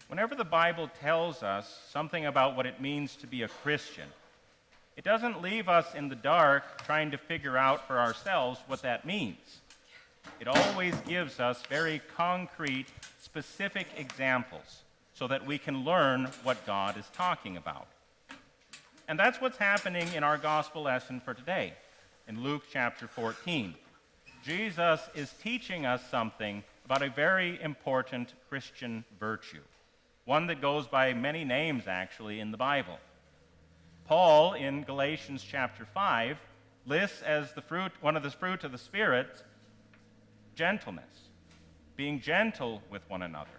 Whenever the Bible tells us something about what it means to be a Christian, it doesn't leave us in the dark trying to figure out for ourselves what that means. It always gives us very concrete, specific examples so that we can learn what God is talking about. And that's what's happening in our gospel lesson for today, in Luke chapter 14. Jesus is teaching us something about a very important Christian virtue, one that goes by many names, actually, in the Bible. Paul, in Galatians chapter 5, lists as one of the fruit of the Spirit, gentleness, being gentle with one another,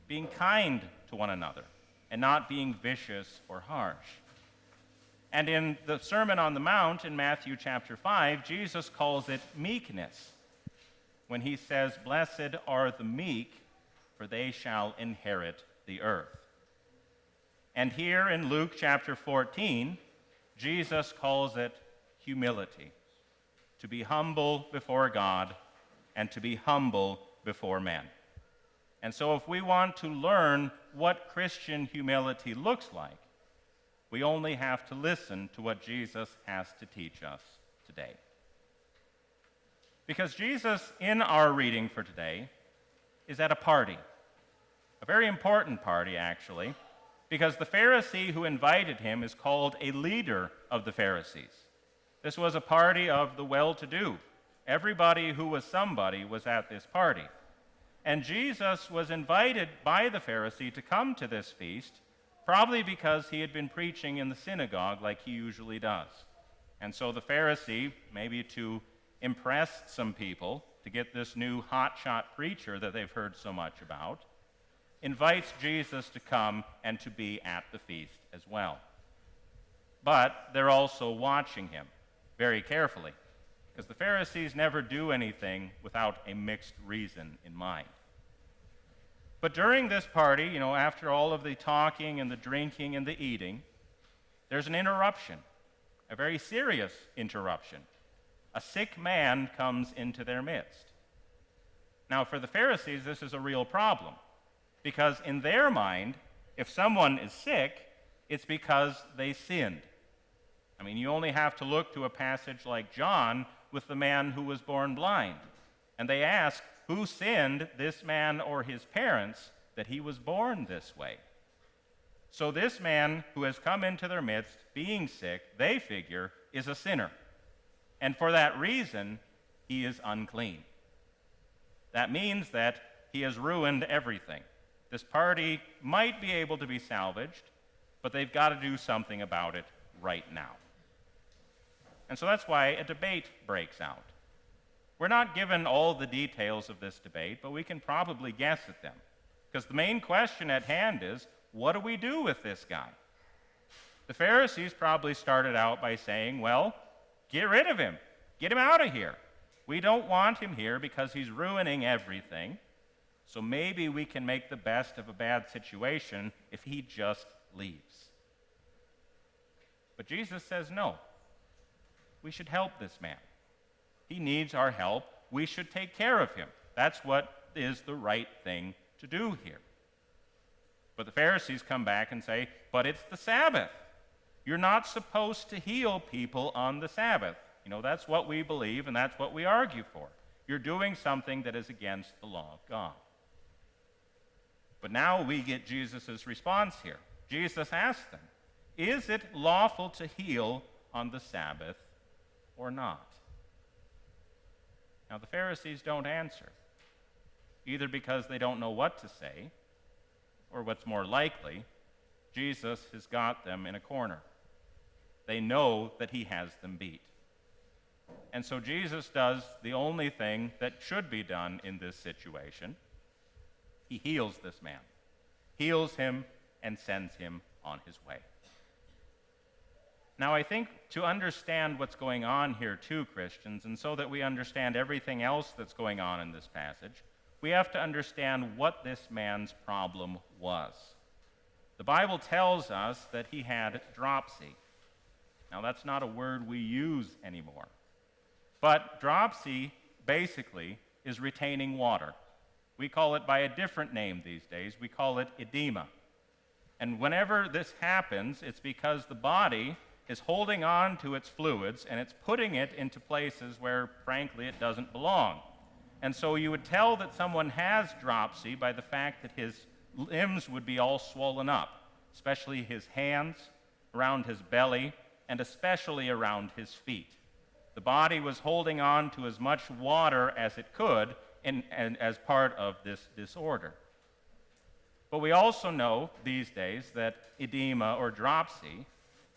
being kind to one another, and not being vicious or harsh. And in the Sermon on the Mount in Matthew chapter 5, Jesus calls it meekness, when he says, "Blessed are the meek, for they shall inherit the earth." And here in Luke chapter 14, Jesus calls it humility, to be humble before God and to be humble before men. And so if we want to learn what Christian humility looks like, we only have to listen to what Jesus has to teach us today. Because Jesus, in our reading for today, is at a party, a very important party, actually, because the Pharisee who invited him is called a leader of the Pharisees. This was a party of the well-to-do. Everybody who was somebody was at this party. And Jesus was invited by the Pharisee to come to this feast, probably because he had been preaching in the synagogue like he usually does. And so the Pharisee, maybe to impress some people, to get this new hotshot preacher that they've heard so much about, invites Jesus to come and to be at the feast as well. But they're also watching him very carefully, because the Pharisees never do anything without a mixed reason in mind. But during this party, after all of the talking and the drinking and the eating, there's an interruption, a very serious interruption. A sick man comes into their midst. Now, for the Pharisees, this is a real problem, because in their mind, if someone is sick, it's because they sinned. I mean, you only have to look to a passage like John with the man who was born blind. And they ask, who sinned, this man or his parents, that he was born this way? So this man who has come into their midst, being sick, they figure, is a sinner. And for that reason, he is unclean. That means that he has ruined everything. This party might be able to be salvaged, but they've got to do something about it right now. And so that's why a debate breaks out. We're not given all the details of this debate, but we can probably guess at them. Because the main question at hand is, what do we do with this guy? The Pharisees probably started out by saying, well, get rid of him. Get him out of here. We don't want him here because he's ruining everything. So maybe we can make the best of a bad situation if he just leaves. But Jesus says no. We should help this man. He needs our help. We should take care of him. That's what is the right thing to do here. But the Pharisees come back and say, but it's the Sabbath. You're not supposed to heal people on the Sabbath. That's what we believe and that's what we argue for. You're doing something that is against the law of God. But now we get Jesus' response here. Jesus asked them, is it lawful to heal on the Sabbath or not? Now the Pharisees don't answer, either because they don't know what to say, or what's more likely, Jesus has got them in a corner. They know that he has them beat. And so Jesus does the only thing that should be done in this situation. He heals this man, heals him, and sends him on his way. Now, I think to understand what's going on here too, Christians, and so that we understand everything else that's going on in this passage, we have to understand what this man's problem was. The Bible tells us that he had dropsy. Now, that's not a word we use anymore. But dropsy, basically, is retaining water. We call it by a different name these days. We call it edema. And whenever this happens, it's because the body is holding on to its fluids and it's putting it into places where, frankly, it doesn't belong. And so you would tell that someone has dropsy by the fact that his limbs would be all swollen up, especially his hands, around his belly, and especially around his feet. The body was holding on to as much water as it could and as part of this disorder. But we also know these days that edema or dropsy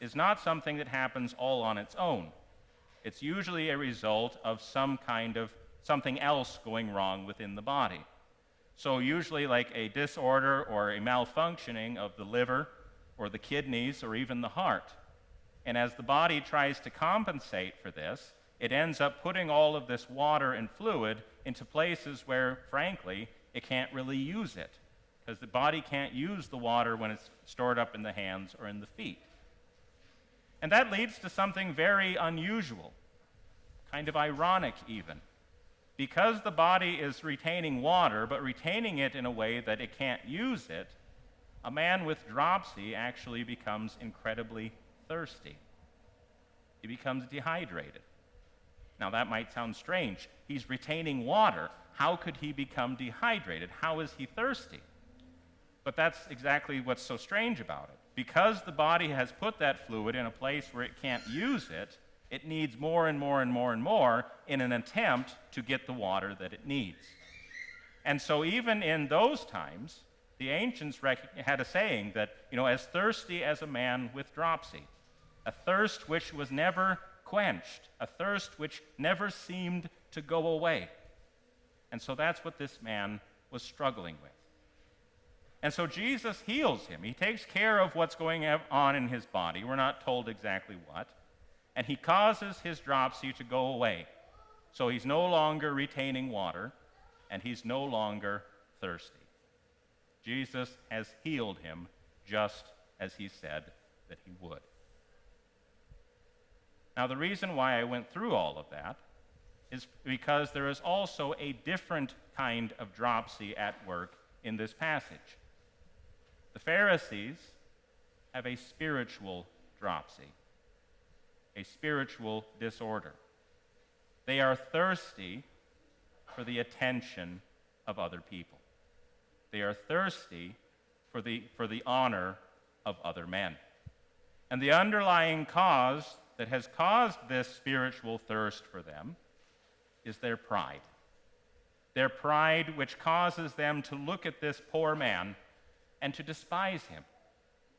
is not something that happens all on its own. It's usually a result of something else going wrong within the body. So usually like a disorder or a malfunctioning of the liver or the kidneys or even the heart. And as the body tries to compensate for this, it ends up putting all of this water and fluid into places where, frankly, it can't really use it, because the body can't use the water when it's stored up in the hands or in the feet. And that leads to something very unusual, kind of ironic even. Because the body is retaining water, but retaining it in a way that it can't use it, a man with dropsy actually becomes incredibly thirsty. He becomes dehydrated. Now that might sound strange. He's retaining water. How could he become dehydrated? How is he thirsty? But that's exactly what's so strange about it. Because the body has put that fluid in a place where it can't use it, it needs more and more and more and more in an attempt to get the water that it needs. And so even in those times, the ancients had a saying that, as thirsty as a man with dropsy, a thirst which was never quenched, a thirst which never seemed to go away. And so that's what this man was struggling with. And so Jesus heals him. He takes care of what's going on in his body. We're not told exactly what. And he causes his dropsy to go away. So he's no longer retaining water, and he's no longer thirsty. Jesus has healed him just as he said that he would. Now, the reason why I went through all of that is because there is also a different kind of dropsy at work in this passage. The Pharisees have a spiritual dropsy, a spiritual disorder. They are thirsty for the attention of other people. They are thirsty for the honor of other men. And the underlying cause that has caused this spiritual thirst for them is their pride. Their pride, which causes them to look at this poor man and to despise him,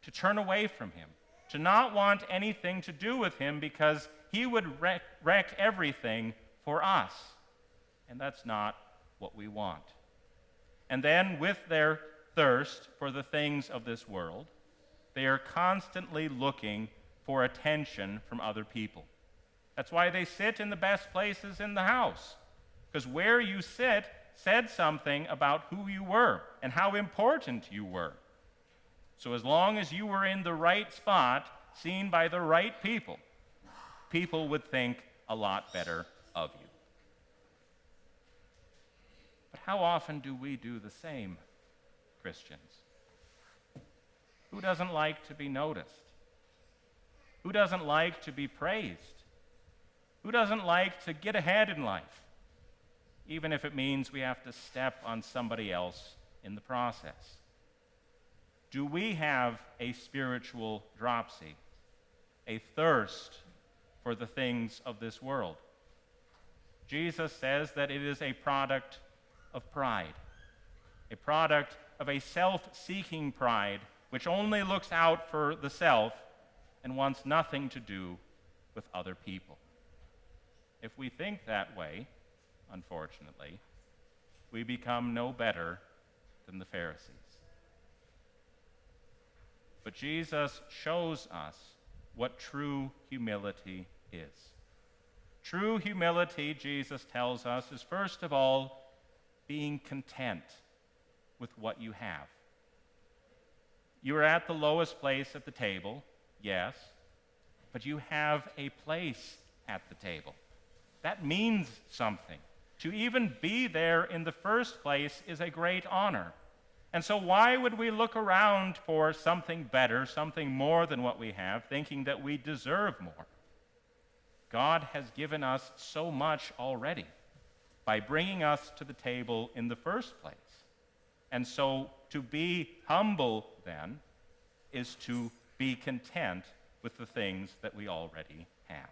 to turn away from him, to not want anything to do with him because he would wreck everything for us. And that's not what we want. And then with their thirst for the things of this world, they are constantly looking for attention from other people. That's why they sit in the best places in the house, because where you sit said something about who you were and how important you were. So as long as you were in the right spot, seen by the right people, people would think a lot better of you. But how often do we do the same, Christians? Who doesn't like to be noticed? Who doesn't like to be praised? Who doesn't like to get ahead in life, even if it means we have to step on somebody else in the process? Do we have a spiritual dropsy, a thirst for the things of this world? Jesus says that it is a product of pride, a product of a self-seeking pride which only looks out for the self and wants nothing to do with other people. If we think that way, unfortunately, we become no better than the Pharisees. But Jesus shows us what true humility is. True humility, Jesus tells us, is first of all being content with what you have. You are at the lowest place at the table, yes, but you have a place at the table. That means something. To even be there in the first place is a great honor. And so why would we look around for something better, something more than what we have, thinking that we deserve more? God has given us so much already by bringing us to the table in the first place. And so to be humble, then, is to be content with the things that we already have.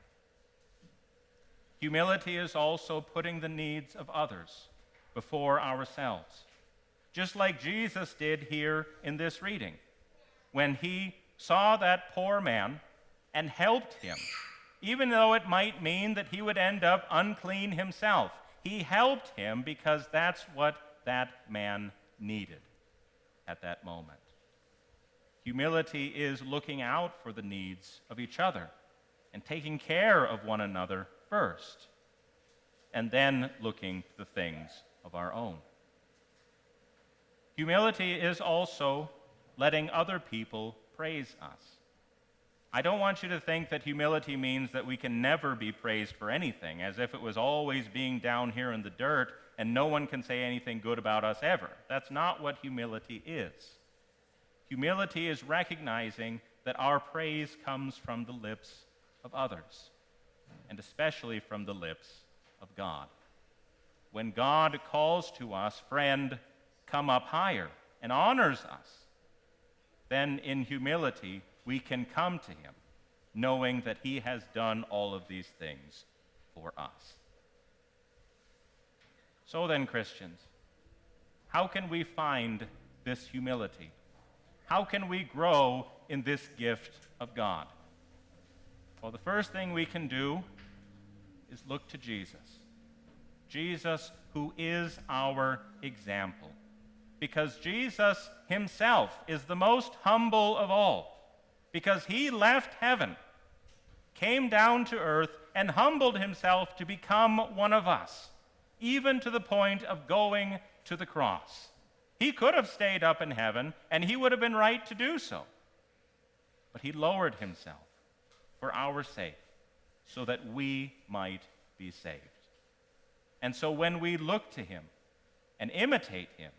Humility is also putting the needs of others before ourselves, just like Jesus did here in this reading, when he saw that poor man and helped him, even though it might mean that he would end up unclean himself. He helped him because that's what that man needed at that moment. Humility is looking out for the needs of each other and taking care of one another first, and then looking to the things of our own. Humility is also letting other people praise us. I don't want you to think that humility means that we can never be praised for anything, as if it was always being down here in the dirt and no one can say anything good about us ever. That's not what humility is. Humility is recognizing that our praise comes from the lips of others, and especially from the lips of God. When God calls to us, "Friend, come up higher," and honors us, then in humility we can come to him, knowing that he has done all of these things for us. So then, Christians, how can we find this humility? How can we grow in this gift of God? Well, the first thing we can do is look to Jesus. Jesus, who is our example. Because Jesus himself is the most humble of all. Because he left heaven, came down to earth, and humbled himself to become one of us, even to the point of going to the cross. He could have stayed up in heaven, and he would have been right to do so. But he lowered himself for our sake, so that we might be saved. And so when we look to him and imitate him,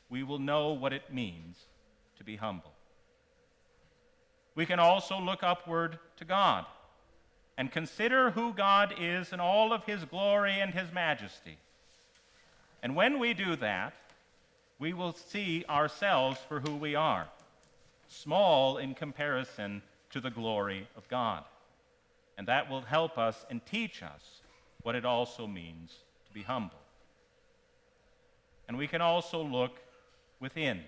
we will know what it means to be humble. We can also look upward to God and consider who God is in all of his glory and his majesty. And when we do that, we will see ourselves for who we are, small in comparison to the glory of God. And that will help us and teach us what it also means to be humble. And we can also look within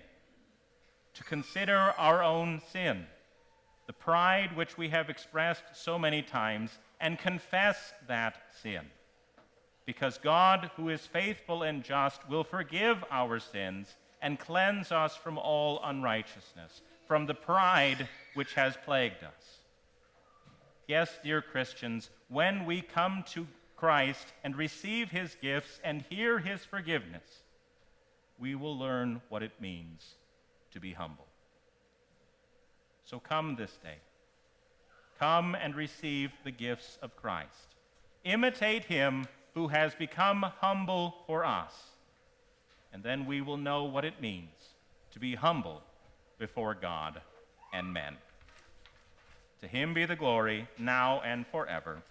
to consider our own sin, the pride which we have expressed so many times, and confess that sin. Because God, who is faithful and just, will forgive our sins and cleanse us from all unrighteousness, from the pride which has plagued us. Yes, dear Christians, when we come to Christ and receive his gifts and hear his forgiveness, we will learn what it means to be humble. So come this day. Come and receive the gifts of Christ. Imitate him who has become humble for us. And then we will know what it means to be humble before God and men. To him be the glory, now and forever.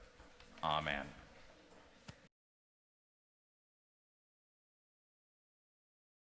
Amen.